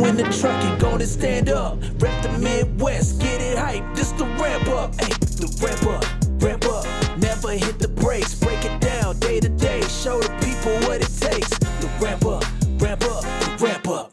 in the truck, you gonna stand up. Rep the Midwest, get it hype, this the ramp up. Hey, the ramp up. Never hit the brakes, break it down day to day. Show the people what it takes. The ramp up, the ramp up.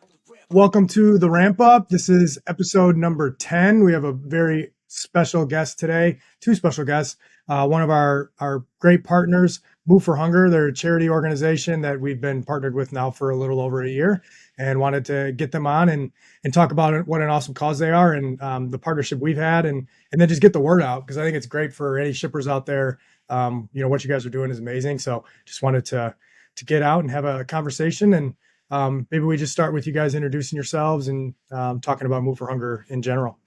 Welcome to the Ramp Up. This is episode number 10. We have a very special guest today, two special guests. One of our great partners, Move for Hunger. They're a charity organization that we've been partnered with now for a little over a year, and wanted to get them on and talk about what an awesome cause they are, and the partnership we've had, and then just get the word out, because I think it's great for any shippers out there. What you guys are doing is amazing. So just wanted to get out and have a conversation, and maybe we just start with you guys introducing yourselves and talking about Move for Hunger in general.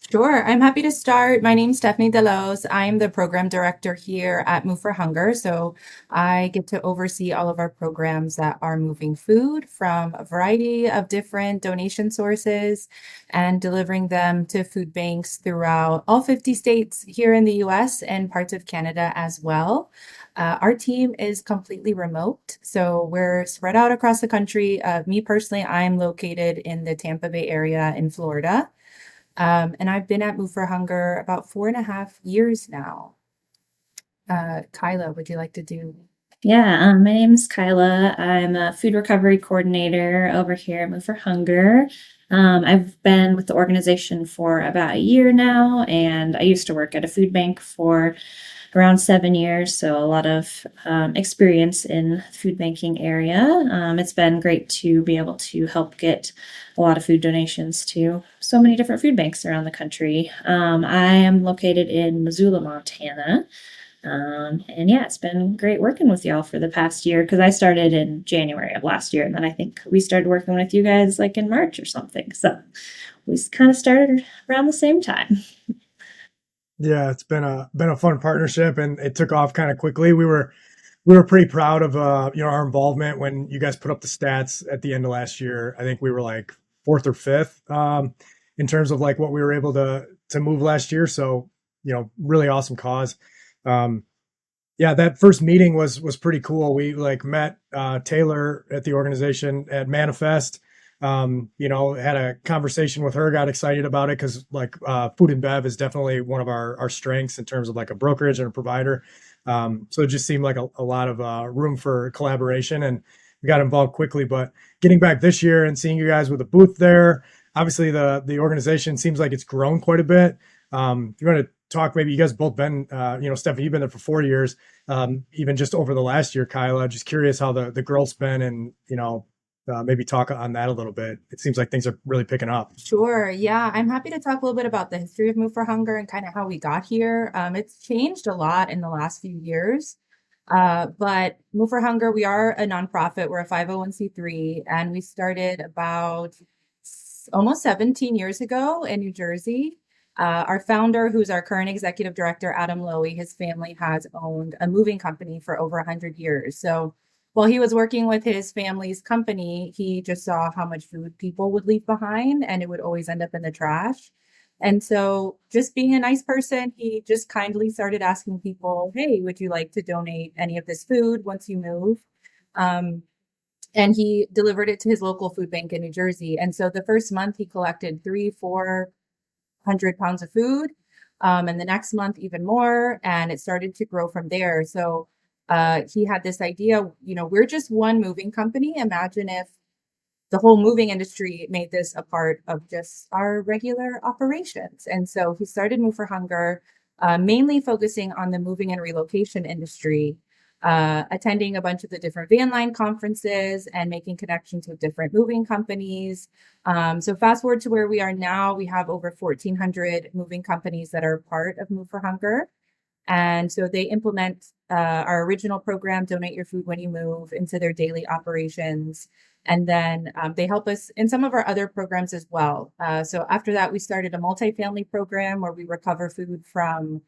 Sure. I'm happy to start. My name's Stephanie Delos. I'm the program director here at Move for Hunger. So I get to oversee all of our programs that are moving food from a variety of different donation sources and delivering them to food banks throughout all 50 states here in the US and parts of Canada as well. Our team is completely remote, so we're spread out across the country. Me personally, I'm located in the Tampa Bay area in Florida. And I've been at Move for Hunger about 4.5 years now. Kyla, would you like to do? Yeah, my name's Kyla. I'm a food recovery coordinator over here at Move for Hunger. I've been with the organization for about a year now, and I used to work at a food bank for around 7 years, so a lot of experience in the food banking area. It's been great to be able to help get a lot of food donations to so many different food banks around the country. I am located in Missoula, Montana. And yeah, it's been great working with y'all for the past year, because I started in January of last year, and then I think we started working with you guys like in March or something. So we kind of started around the same time. Yeah, it's been a fun partnership, and it took off kind of quickly. We were pretty proud of our involvement when you guys put up the stats at the end of last year. I think we were like fourth or fifth in terms of like what we were able to move last year. So really awesome cause. Yeah, that first meeting was pretty cool. We met Taylor at the organization at Manifest. Had a conversation with her, got excited about it, because food and bev is definitely one of our strengths in terms of like a brokerage and a provider. So it just seemed like a lot of room for collaboration, and we got involved quickly. But getting back this year and seeing you guys with a booth there, obviously the organization seems like it's grown quite a bit. If you want to talk, maybe you guys both been, Stephanie, you've been there for 4 years, even just over the last year, Kyla, just curious how the growth's been, and, maybe talk on that a little bit. It seems like things are really picking up. Sure. Yeah, I'm happy to talk a little bit about the history of Move for Hunger and kind of how we got here. It's changed a lot in the last few years. But Move for Hunger, we are a nonprofit. We're a 501c3, and we started about almost 17 years ago in New Jersey. Our founder, who's our current executive director, Adam Loey, his family has owned a moving company for over 100 years. So while he was working with his family's company, he just saw how much food people would leave behind, and it would always end up in the trash. And so, just being a nice person, he just kindly started asking people, hey, would you like to donate any of this food once you move? And he delivered it to his local food bank in New Jersey. And so the first month he collected 300-400 pounds of food. And the next month, even more. And it started to grow from there. So he had this idea, we're just one moving company. Imagine if the whole moving industry made this a part of just our regular operations. And so he started Move for Hunger, mainly focusing on the moving and relocation industry, attending a bunch of the different van line conferences and making connections with different moving companies. So fast forward to where we are now, we have over 1,400 moving companies that are part of Move for Hunger. And so they implement our original program, Donate Your Food When You Move, into their daily operations. And then they help us in some of our other programs as well. So after that, we started a multifamily program where we recover food from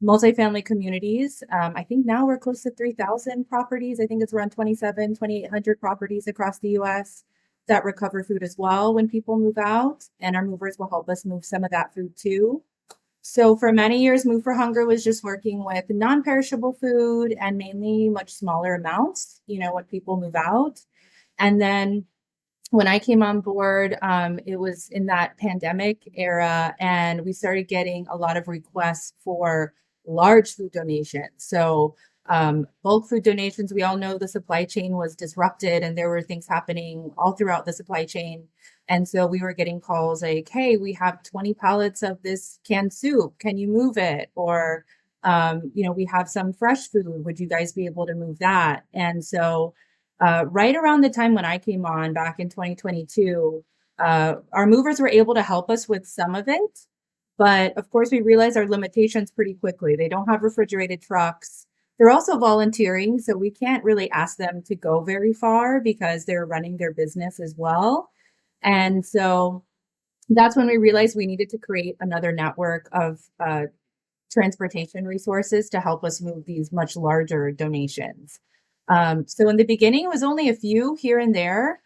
multifamily communities. I think now we're close to 3,000 properties. I think it's around 2,800 properties across the US that recover food as well when people move out. And our movers will help us move some of that food too. So for many years, Move for Hunger was just working with non-perishable food and mainly much smaller amounts, when people move out. And then when I came on board, it was in that pandemic era, and we started getting a lot of requests for large food donations. So, bulk food donations, we all know the supply chain was disrupted and there were things happening all throughout the supply chain. And so we were getting calls like, hey, we have 20 pallets of this canned soup. Can you move it? Or, we have some fresh food. Would you guys be able to move that? And so, right around the time when I came on back in 2022, our movers were able to help us with some of it. But of course, we realized our limitations pretty quickly. They don't have refrigerated trucks. They're also volunteering, so we can't really ask them to go very far because they're running their business as well. And so that's when we realized we needed to create another network of transportation resources to help us move these much larger donations. So in the beginning, it was only a few here and there,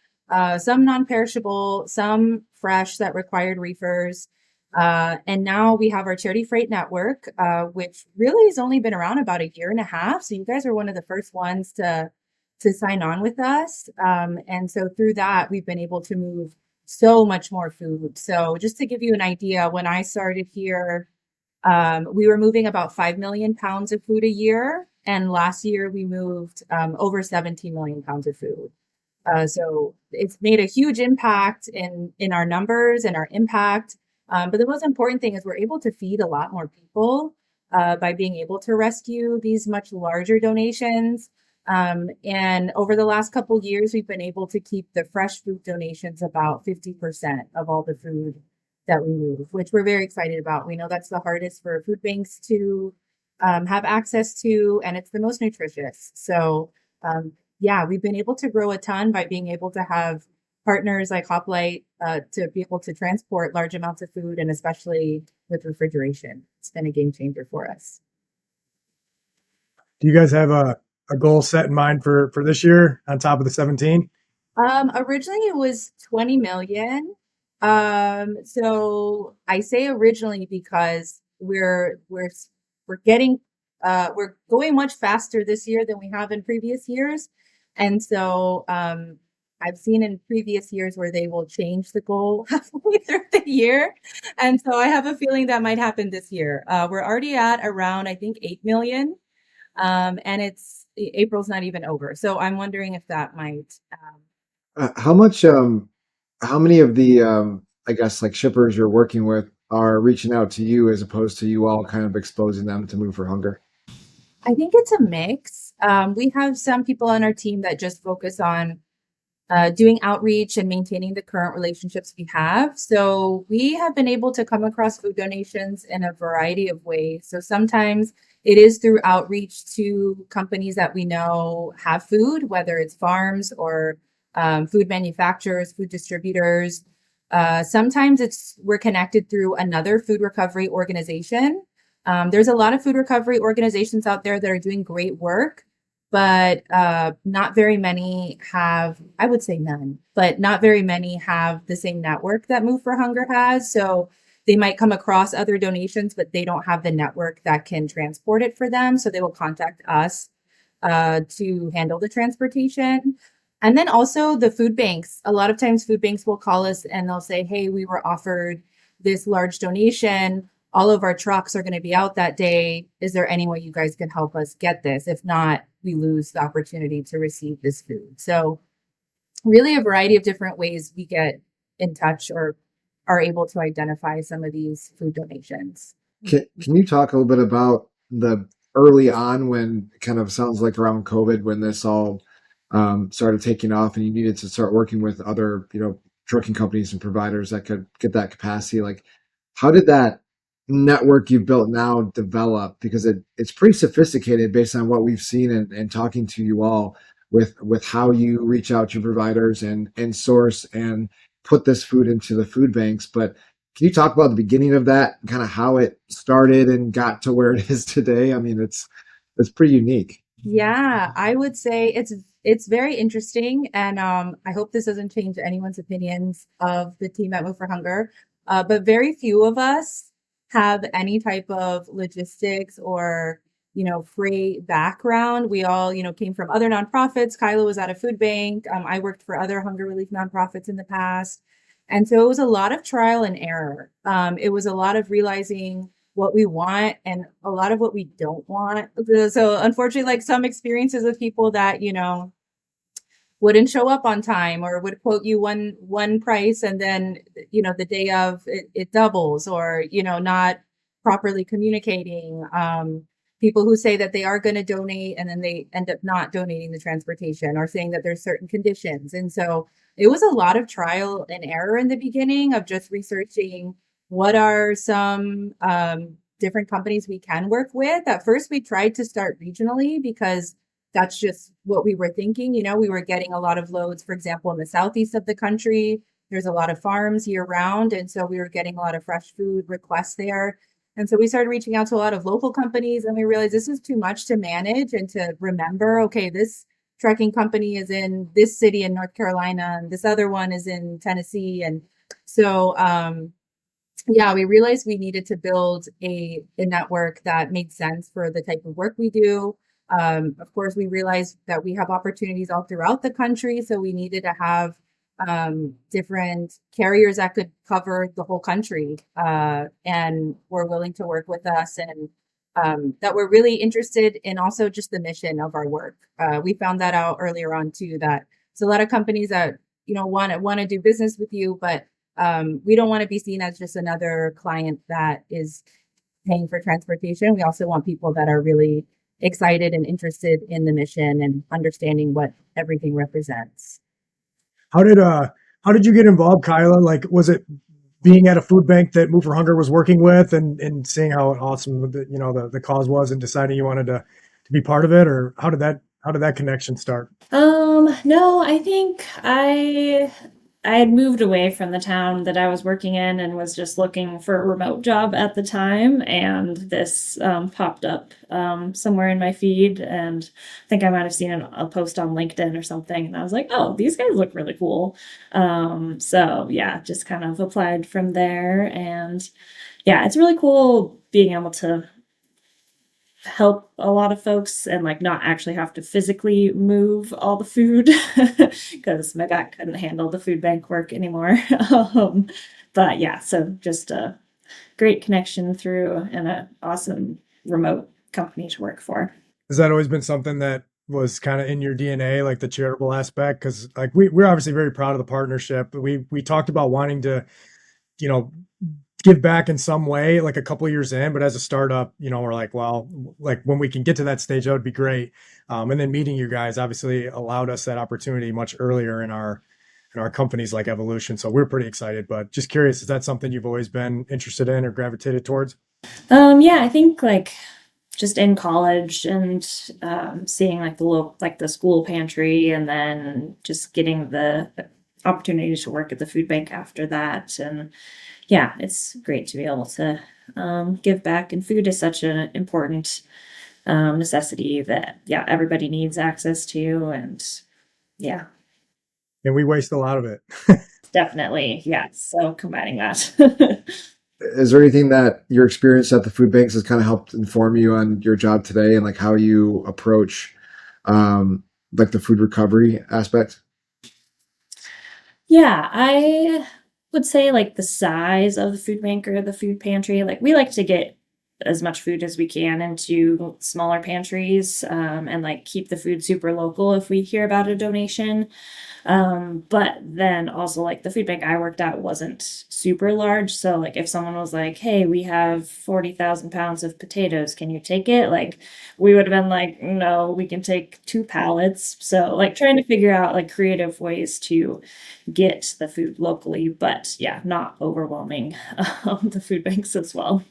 some non-perishable, some fresh that required reefers. And now we have our charity freight network, which really has only been around about a year and a half. So you guys are one of the first ones to sign on with us. And so through that, we've been able to move so much more food. So just to give you an idea, when I started here, we were moving about 5 million pounds of food a year. And last year we moved over 17 million pounds of food. So it's made a huge impact in our numbers and our impact. But the most important thing is we're able to feed a lot more people by being able to rescue these much larger donations. And over the last couple of years, we've been able to keep the fresh food donations about 50% of all the food that we move, which we're very excited about. We know that's the hardest for food banks to have access to, and it's the most nutritious. So, we've been able to grow a ton by being able to have partners like Hoplite to be able to transport large amounts of food, and especially with refrigeration. It's been a game changer for us. Do you guys have a goal set in mind for this year on top of the 17? Originally it was 20 million. So I say originally because we're getting we're going much faster this year than we have in previous years. And so I've seen in previous years where they will change the goal halfway through the year. And so I have a feeling that might happen this year. We're already at around, I think, 8 million. And April's not even over. So I'm wondering if that might. How many of the, I guess, like shippers you're working with are reaching out to you as opposed to you all kind of exposing them to Move for Hunger? I think it's a mix. We have some people on our team that just focus on doing outreach and maintaining the current relationships we have. So we have been able to come across food donations in a variety of ways. So sometimes it is through outreach to companies that we know have food, whether it's farms or food manufacturers, food distributors. Sometimes we're connected through another food recovery organization. There's a lot of food recovery organizations out there that are doing great work, but not very many have, I would say none, but not very many have the same network that Move for Hunger has. So they might come across other donations, but they don't have the network that can transport it for them. So they will contact us to handle the transportation. And then also the food banks. A lot of times food banks will call us and they'll say, hey, we were offered this large donation. All of our trucks are going to be out that day. Is there any way you guys can help us get this? If not, we lose the opportunity to receive this food. So really a variety of different ways we get in touch or are able to identify some of these food donations. Can you talk a little bit about the early on when it kind of sounds like around COVID when this all started taking off and you needed to start working with other, trucking companies and providers that could get that capacity? Like, how did that network you've built now develop? Because it's pretty sophisticated based on what we've seen and talking to you all with how you reach out to providers and source and put this food into the food banks. But can you talk about the beginning of that, kind of how it started and got to where it is today? I mean, it's pretty unique. Yeah, I would say it's very interesting, and I hope this doesn't change anyone's opinions of the team at Move for Hunger. But very few of us have any type of logistics or freight background. We all, came from other nonprofits. Kyla was at a food bank. I worked for other hunger relief nonprofits in the past. And so it was a lot of trial and error. It was a lot of realizing what we want and a lot of what we don't want. So unfortunately, like some experiences with people that, wouldn't show up on time or would quote you one price and then, the day of it doubles, or, not properly communicating. People who say that they are going to donate and then they end up not donating the transportation, or saying that there's certain conditions. And so it was a lot of trial and error in the beginning of just researching what are some different companies we can work with. At first, we tried to start regionally because that's just what we were thinking. We were getting a lot of loads, for example, in the southeast of the country. There's a lot of farms year round. And so we were getting a lot of fresh food requests there. And so we started reaching out to a lot of local companies, and we realized this is too much to manage and to remember, okay, this trucking company is in this city in North Carolina, and this other one is in Tennessee. And so, we realized we needed to build a network that made sense for the type of work we do. Of course, we realized that we have opportunities all throughout the country, so we needed to have different carriers that could cover the whole country and were willing to work with us, and that were really interested in also just the mission of our work. We found that out earlier on too, that there's a lot of companies that want to do business with you, but we don't want to be seen as just another client that is paying for transportation. We also want people that are really excited and interested in the mission and understanding what everything represents. How did you get involved, Kyla? Like, was it being at a food bank that Move for Hunger was working with, and seeing how awesome the cause was, and deciding you wanted to be part of it, or how did that connection start? No, I think I had moved away from the town that I was working in and was just looking for a remote job at the time. And this popped up somewhere in my feed. And I think I might have seen a post on LinkedIn or something. And I was like, oh, these guys look really cool. So yeah, just kind of applied from there. And yeah, it's really cool being able to help a lot of folks and like not actually have to physically move all the food because my back couldn't handle the food bank work anymore. But yeah, so just a great connection through and an awesome remote company to work for. Has that always been something that was kind of in your DNA, like the charitable aspect? Because like we're obviously very proud of the partnership, but we talked about wanting to, give back in some way, like a couple of years in, but as a startup, we're like, well, like when we can get to that stage, that would be great. And then meeting you guys obviously allowed us that opportunity much earlier in our company's like evolution. So we're pretty excited, but just curious, is that something you've always been interested in or gravitated towards? Yeah, I think like just in college and seeing like the school pantry, and then just getting the opportunity to work at the food bank after that. And yeah, it's great to be able to give back, and food is such an important necessity that everybody needs access to. And yeah, and we waste a lot of it. Definitely. Yeah, so combating that. Is there anything that your experience at the food banks has kind of helped inform you on your job today, and like how you approach like the food recovery aspect? Yeah, I would say like the size of the food bank or the food pantry, like we like to get as much food as we can into smaller pantries and like keep the food super local if we hear about a donation. But then also like the food bank I worked at wasn't super large. So like if someone was like, hey, we have 40,000 pounds of potatoes, can you take it? Like we would have been like, no, we can take 2 pallets. So like trying to figure out like creative ways to get the food locally, but yeah, not overwhelming the food banks as well.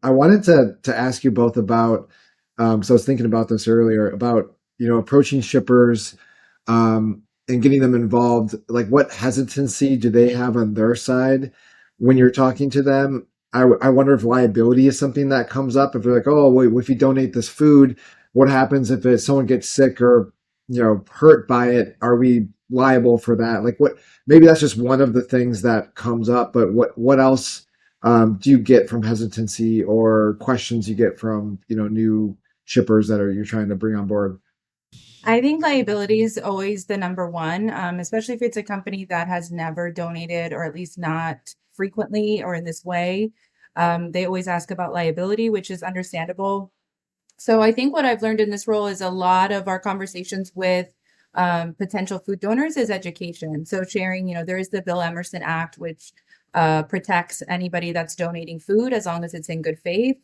I wanted to ask you both about, so I was thinking about this earlier about, approaching shippers and getting them involved. Like what hesitancy do they have on their side when you're talking to them? I wonder if liability is something that comes up. If they're like, oh, wait, if you donate this food, what happens if someone gets sick or, hurt by it? Are we liable for that? Like maybe that's just one of the things that comes up, but what else do you get from hesitancy or questions you get from, new shippers that you're trying to bring on board? I think liability is always the number one, especially if it's a company that has never donated, or at least not frequently or in this way. They always ask about liability, which is understandable. So I think what I've learned in this role is a lot of our conversations with potential food donors is education. So sharing, there is the Bill Emerson Act, which protects anybody that's donating food as long as it's in good faith.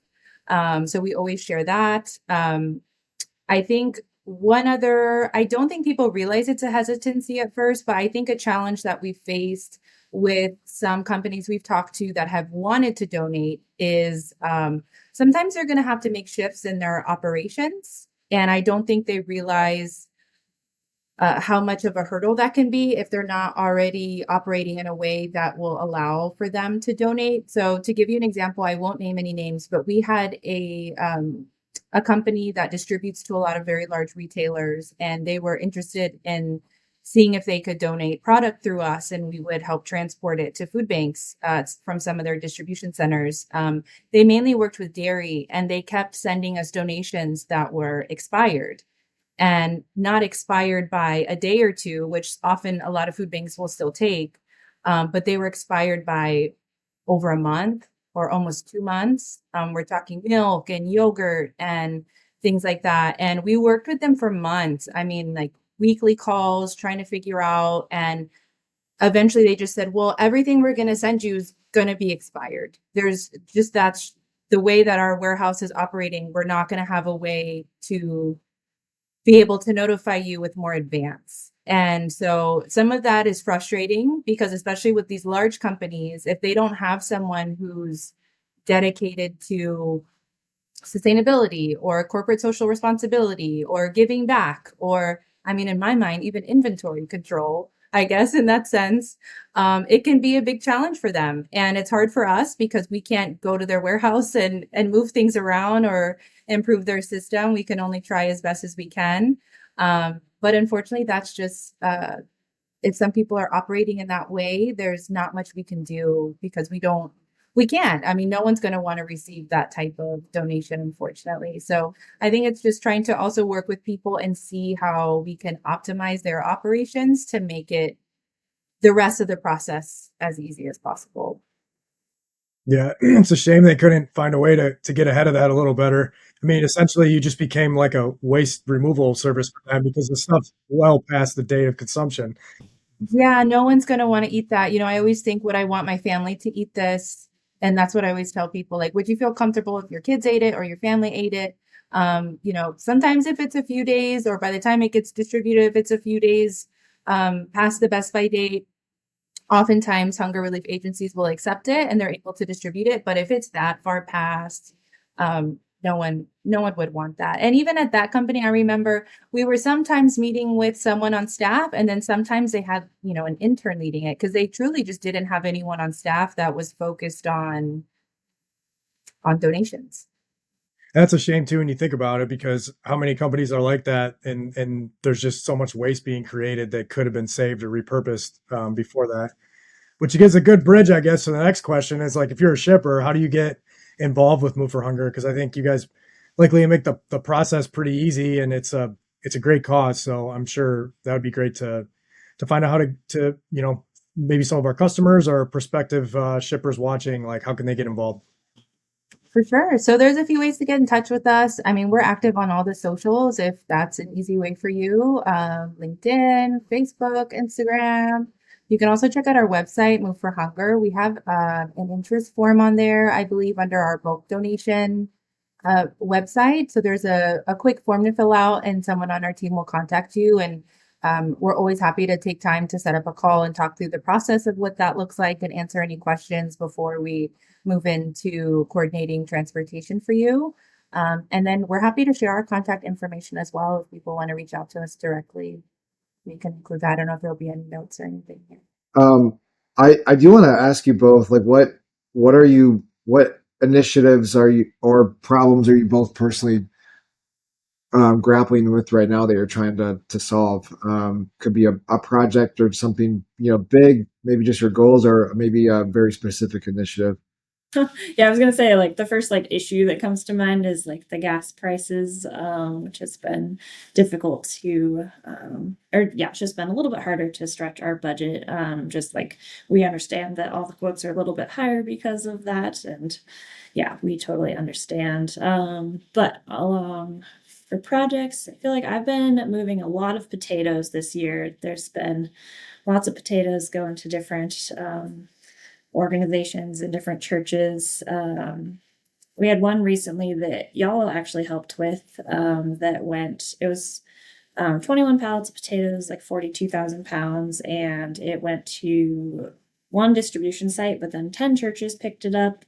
So we always share that. I think I don't think people realize it's a hesitancy at first, but I think a challenge that we faced with some companies we've talked to that have wanted to donate is sometimes they're going to have to make shifts in their operations. And I don't think they realize how much of a hurdle that can be if they're not already operating in a way that will allow for them to donate. So to give you an example, I won't name any names, but we had a company that distributes to a lot of very large retailers, and they were interested in seeing if they could donate product through us, and we would help transport it to food banks from some of their distribution centers. They mainly worked with dairy, and they kept sending us donations that were expired, and not expired by a day or two, which often a lot of food banks will still take, but they were expired by over a month or almost 2 months. We're talking milk and yogurt and things like that. And we worked with them for months. I mean, like weekly calls, trying to figure out. And eventually they just said, well, everything we're going to send you is going to be expired. That's the way that our warehouse is operating. We're not going to have a way to be able to notify you with more advance. And so some of that is frustrating because especially with these large companies, if they don't have someone who's dedicated to sustainability or corporate social responsibility or giving back, or, I mean, in my mind, even inventory control, I guess, in that sense, it can be a big challenge for them. And it's hard for us because we can't go to their warehouse and move things around or improve their system. We can only try as best as we can. But unfortunately, that's just, if some people are operating in that way, there's not much we can do because we can't. I mean, no one's going to want to receive that type of donation, unfortunately. So I think it's just trying to also work with people and see how we can optimize their operations to make it the rest of the process as easy as possible. Yeah, it's a shame they couldn't find a way to get ahead of that a little better. I mean, essentially, you just became like a waste removal service for them because the stuff's well past the date of consumption. Yeah, no one's going to want to eat that. I always think, would I want my family to eat this? And that's what I always tell people, like, would you feel comfortable if your kids ate it or your family ate it? Sometimes if it's a few days or by the time it gets distributed, if it's a few days past the best by date, oftentimes hunger relief agencies will accept it and they're able to distribute it. But if it's that far past, no one would want that. And even at that company, I remember we were sometimes meeting with someone on staff, and then sometimes they had, an intern leading it because they truly just didn't have anyone on staff that was focused on donations. That's a shame too when you think about it, because how many companies are like that, and there's just so much waste being created that could have been saved or repurposed before that. Which gives a good bridge, I guess, to the next question is like, if you're a shipper, how do you get involved with Move for Hunger? Because I think you guys likely make the process pretty easy, and it's a great cause. So I'm sure that would be great to find out how to maybe some of our customers or prospective shippers watching, like how can they get involved? For sure. So there's a few ways to get in touch with us. I mean, we're active on all the socials if that's an easy way for you. LinkedIn, Facebook, Instagram. You can also check out our website, Move for Hunger. We have an interest form on there, I believe, under our bulk donation website. So there's a quick form to fill out, and someone on our team will contact you. And we're always happy to take time to set up a call and talk through the process of what that looks like and answer any questions before we move into coordinating transportation for you. And then we're happy to share our contact information as well. If people want to reach out to us directly, we can include that. I don't know if there'll be any notes or anything here. I do want to ask you both, like, what initiatives are you, or problems are you both personally grappling with right now that you're trying to solve? Could be a project or something, big, maybe just your goals, or maybe a very specific initiative. Yeah, I was gonna say like the first like issue that comes to mind is like the gas prices, which has been difficult to, or yeah, it's just been a little bit harder to stretch our budget. Just like we understand that all the quotes are a little bit higher because of that, and yeah, we totally understand. But for projects, I feel like I've been moving a lot of potatoes this year. There's been lots of potatoes going to different organizations and different churches. We had one recently that y'all actually helped with that went, it was 21 pallets of potatoes, like 42,000 pounds, and it went to one distribution site, but then 10 churches picked it up.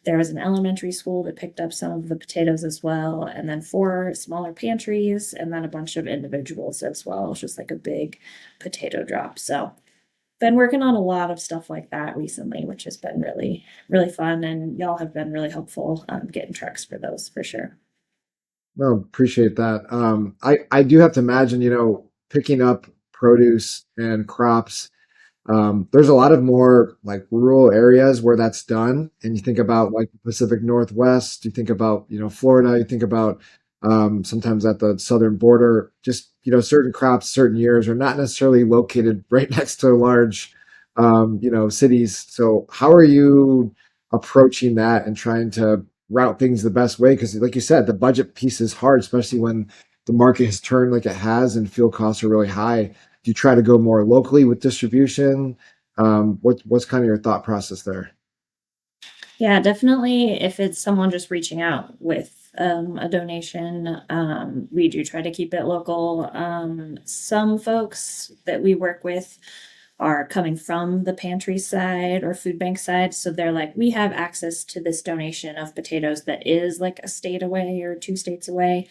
There was an elementary school that picked up some of the potatoes as well, and then 4 smaller pantries, and then a bunch of individuals as well. It was just like a big potato drop. So been working on a lot of stuff like that recently, which has been really, really fun. And y'all have been really helpful getting trucks for those for sure. No, appreciate that. I do have to imagine, picking up produce and crops. There's a lot of more like rural areas where that's done. And you think about like the Pacific Northwest, you think about, Florida, you think about sometimes at the southern border, just, certain crops, certain years are not necessarily located right next to large, cities. So how are you approaching that and trying to route things the best way? Because like you said, the budget piece is hard, especially when the market has turned like it has and fuel costs are really high. Do you try to go more locally with distribution? What's kind of your thought process there? Yeah, definitely. If it's someone just reaching out with a donation, we do try to keep it local. Some folks that we work with are coming from the pantry side or food bank side. So they're like, we have access to this donation of potatoes that is like a state away or 2 states away.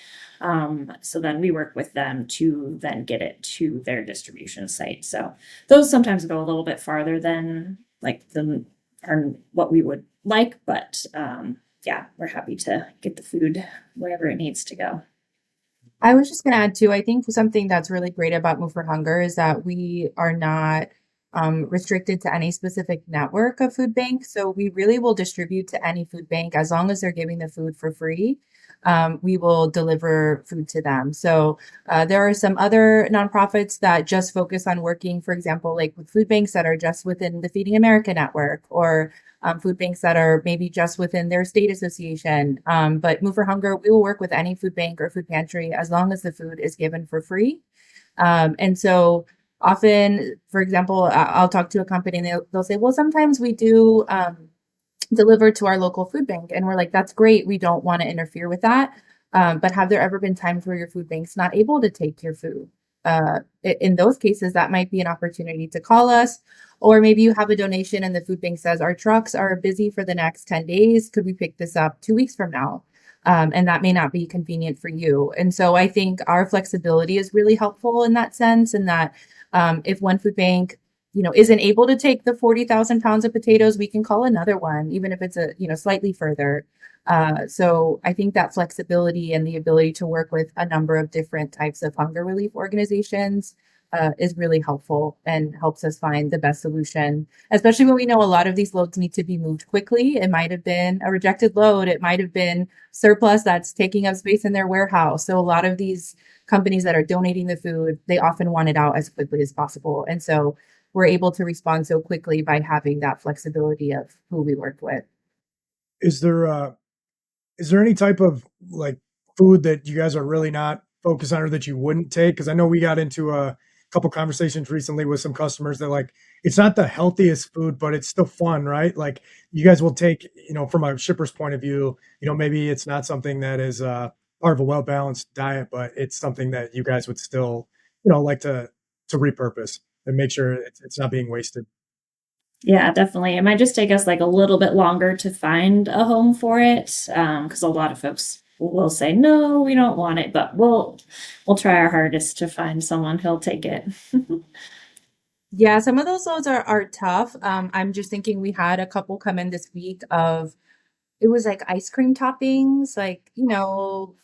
So then we work with them to then get it to their distribution site. So those sometimes go a little bit farther than like the or what we would like, but yeah, we're happy to get the food wherever it needs to go. I was just going to add too, I think something that's really great about Move for Hunger is that we are not restricted to any specific network of food banks. So we really will distribute to any food bank as long as they're giving the food for free. We will deliver food to them. So there are some other nonprofits that just focus on working, for example, like with food banks that are just within the Feeding America network, or food banks that are maybe just within their state association. But Move for Hunger, we will work with any food bank or food pantry as long as the food is given for free. And so often, for example, I'll talk to a company and they'll say, well, sometimes we do deliver to our local food bank. And we're like, that's great. We don't want to interfere with that. But have there ever been times where your food bank's not able to take your food? In those cases, that might be an opportunity to call us. Or maybe you have a donation and the food bank says, our trucks are busy for the next 10 days. Could we pick this up 2 weeks from now? And that may not be convenient for you. And so I think our flexibility is really helpful in that sense, and that if one food bank, isn't able to take the 40,000 pounds of potatoes, we can call another one, even if it's slightly further. So I think that flexibility and the ability to work with a number of different types of hunger relief organizations is really helpful and helps us find the best solution, especially when we know a lot of these loads need to be moved quickly. It might have been a rejected load. It might have been surplus that's taking up space in their warehouse. So a lot of these companies that are donating the food, they often want it out as quickly as possible. And so we're able to respond so quickly by having that flexibility of who we work with. Is there any type of like food that you guys are really not focused on or that you wouldn't take? Because I know we got into a couple conversations recently with some customers that like it's not the healthiest food, but it's still fun, right? Like you guys will take, from a shipper's point of view, maybe it's not something that is part of a well balanced diet, but it's something that you guys would still, like to repurpose and make sure it's not being wasted. Yeah, definitely. It might just take us like a little bit longer to find a home for it, because a lot of folks will say no, we don't want it, but we'll try our hardest to find someone who'll take it. Yeah, some of those loads are tough. I'm just thinking we had a couple come in this week of, it was like ice cream toppings, like,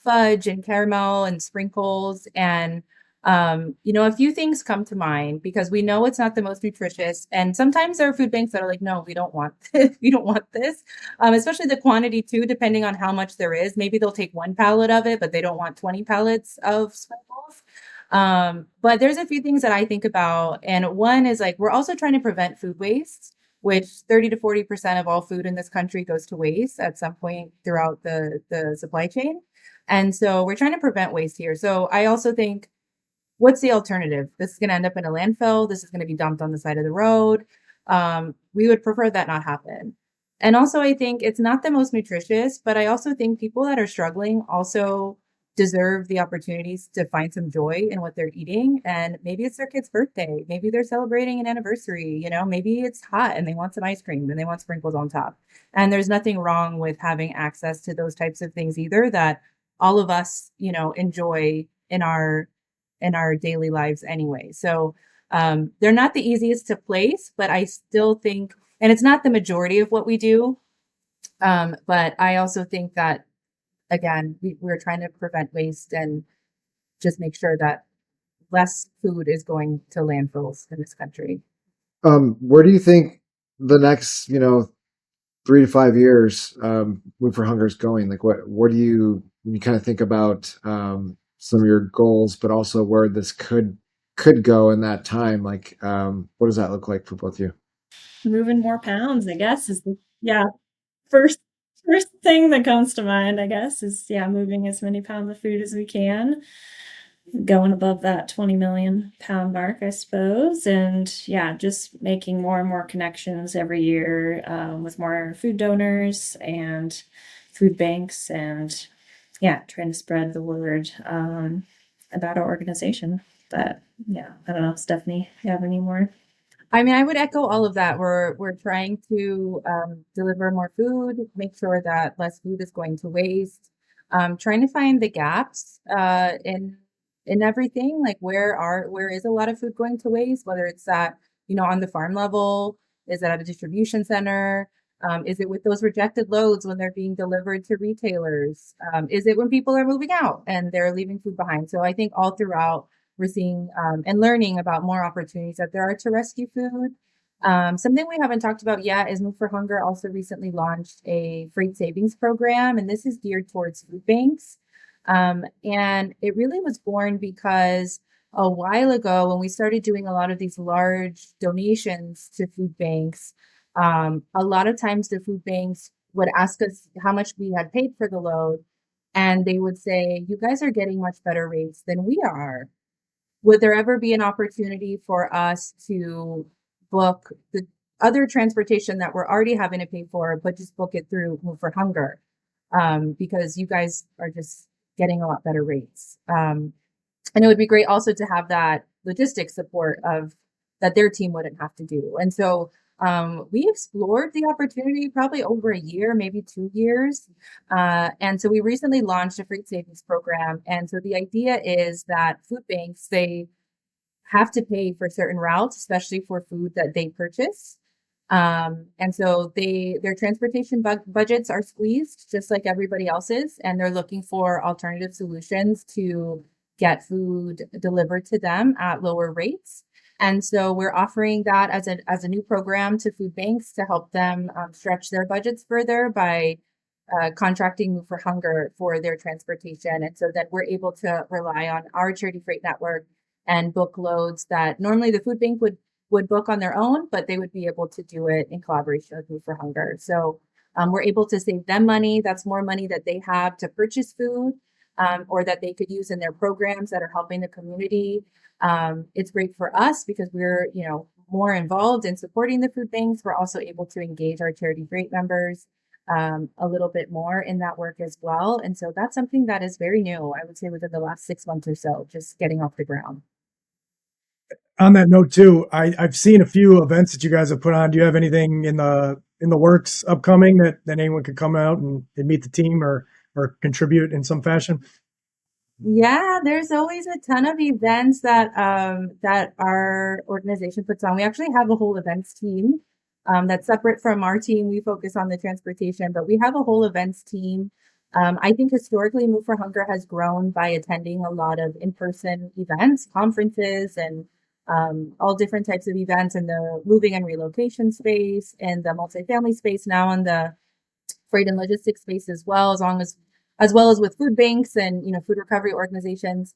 fudge and caramel and sprinkles. And A few things come to mind because we know it's not the most nutritious. And sometimes there are food banks that are like, no, we don't want this. We don't want this. Especially the quantity too, depending on how much there is. Maybe they'll take 1 pallet of it, but they don't want 20 pallets of sprinkles. But there's a few things that I think about. And one is like, we're also trying to prevent food waste, which 30 to 40% of all food in this country goes to waste at some point throughout the supply chain. And so we're trying to prevent waste here. So I also think, what's the alternative? This is going to end up in a landfill. This is going to be dumped on the side of the road. We would prefer that not happen. And also, I think it's not the most nutritious, but I also think people that are struggling also deserve the opportunities to find some joy in what they're eating. And maybe it's their kid's birthday. Maybe they're celebrating an anniversary. Maybe it's hot and they want some ice cream and they want sprinkles on top. And there's nothing wrong with having access to those types of things either that all of us, enjoy in our daily lives anyway. So they're not the easiest to place, but I still think, and it's not the majority of what we do. But I also think that, again, we're trying to prevent waste and just make sure that less food is going to landfills in this country. Where do you think the next, 3 to 5 years, Move for Hunger is going? Like, what do you, when you kind of think about some of your goals, but also where this could go in that time? Like, what does that look like for both of you? Moving more pounds, I guess, is first thing that comes to mind, I guess, is moving as many pounds of food as we can, going above that 20 million pound mark, I suppose, and just making more and more connections every year with more food donors and food banks, and trying to spread the word about our organization. But I don't know, Stephanie, you have any more? I mean, I would echo all of that. We're trying to deliver more food, make sure that less food is going to waste. Trying to find the gaps in everything. Like where is a lot of food going to waste? Whether it's at on the farm level, is it at a distribution center? Is it with those rejected loads when they're being delivered to retailers? Is it when people are moving out and they're leaving food behind? So I think all throughout, we're seeing and learning about more opportunities that there are to rescue food. Something we haven't talked about yet is Move for Hunger also recently launched a freight savings program, and this is geared towards food banks. And it really was born because a while ago, when we started doing a lot of these large donations to food banks, a lot of times the food banks would ask us how much we had paid for the load, and they would say, "You guys are getting much better rates than we are. Would there ever be an opportunity for us to book the other transportation that we're already having to pay for, but just book it through Move for Hunger? Because you guys are just getting a lot better rates." And it would be great also to have that logistics support of that their team wouldn't have to do. And so we explored the opportunity probably over a year, maybe 2 years. And so we recently launched a freight savings program. And so the idea is that food banks, they have to pay for certain routes, especially for food that they purchase. And so their transportation budgets are squeezed just like everybody else's, and they're looking for alternative solutions to get food delivered to them at lower rates. And so we're offering that as a new program to food banks to help them stretch their budgets further by contracting Move for Hunger for their transportation. And so that we're able to rely on our charity freight network and book loads that normally the food bank would book on their own, but they would be able to do it in collaboration with Move for Hunger. So we're able to save them money. That's more money that they have to purchase food or that they could use in their programs that are helping the community. It's great for us because we're, more involved in supporting the food banks. We're also able to engage our charity freight members a little bit more in that work as well. And so that's something that is very new, I would say, within the last 6 months or so, just getting off the ground. On that note too, I've seen a few events that you guys have put on. Do you have anything in the works upcoming that anyone could come out and meet the team or contribute in some fashion? Yeah, there's always a ton of events that our organization puts on. We actually have a whole events team that's separate from our team. We focus on the transportation, but we have a whole events team I think historically Move for Hunger has grown by attending a lot of in-person events, conferences, and all different types of events in the moving and relocation space and the multifamily space, now in the freight and logistics space as well as with food banks and food recovery organizations.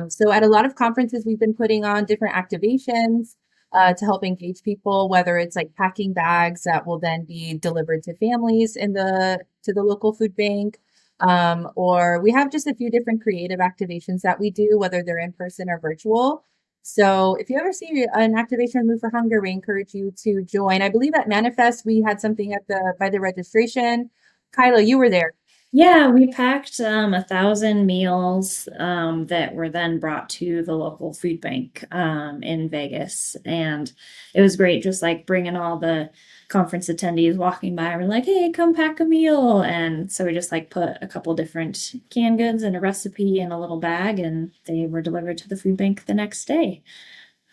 So at a lot of conferences, we've been putting on different activations to help engage people, whether it's like packing bags that will then be delivered to families to the local food bank. Or we have just a few different creative activations that we do, whether they're in person or virtual. So if you ever see an activation Move for Hunger, we encourage you to join. I believe at Manifest, we had something by the registration. Kyla, you were there. Yeah, we packed 1,000 meals that were then brought to the local food bank in Vegas, and it was great. Just like bringing all the conference attendees walking by, we're like, "Hey, come pack a meal!" And so we just like put a couple different canned goods and a recipe in a little bag, and they were delivered to the food bank the next day.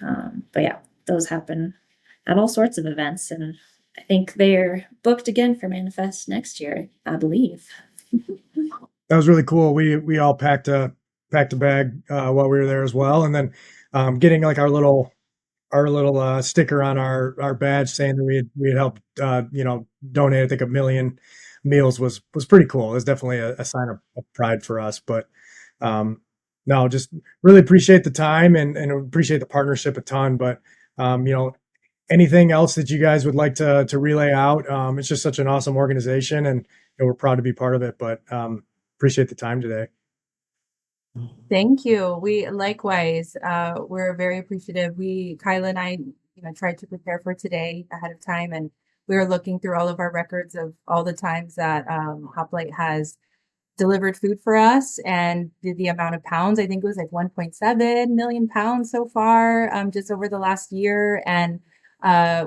But yeah, those happen at all sorts of events, and I think they're booked again for Manifest next year, I believe. That was really cool. We all packed a bag while we were there as well, and then getting like our little sticker on our badge saying that we had helped donate I think 1 million meals was pretty cool. It was definitely a sign of pride for us. But no, just really appreciate the time and appreciate the partnership a ton. But anything else that you guys would like to relay out? It's just such an awesome organization, and we're proud to be part of it. But appreciate the time today. Thank you. We likewise, we're very appreciative. Kyla and I, tried to prepare for today ahead of time, and we were looking through all of our records of all the times that Hoplite has delivered food for us, and the amount of pounds. I think it was like 1.7 million pounds so far, just over the last year. And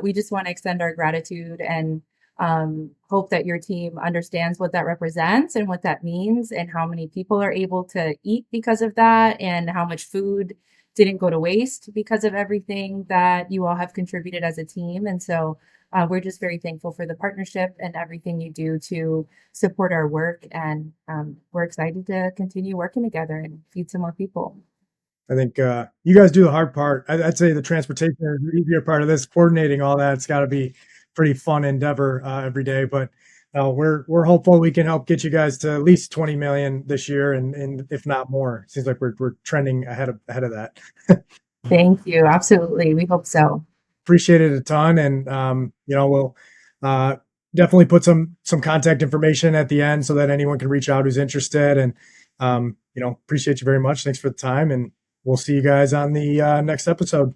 we just want to extend our gratitude and hope that your team understands what that represents and what that means and how many people are able to eat because of that and how much food didn't go to waste because of everything that you all have contributed as a team. And so we're just very thankful for the partnership and everything you do to support our work. And we're excited to continue working together and feed some more people. I think you guys do the hard part. I'd say the transportation is the easier part of this. Coordinating all that, it's got to be pretty fun endeavor every day. But we're hopeful we can help get you guys to at least 20 million this year, and if not more. Seems like we're trending ahead of that. Thank you. Absolutely, we hope so. Appreciate it a ton, and we'll definitely put some contact information at the end so that anyone can reach out who's interested. And appreciate you very much. Thanks for the time, and we'll see you guys on the next episode.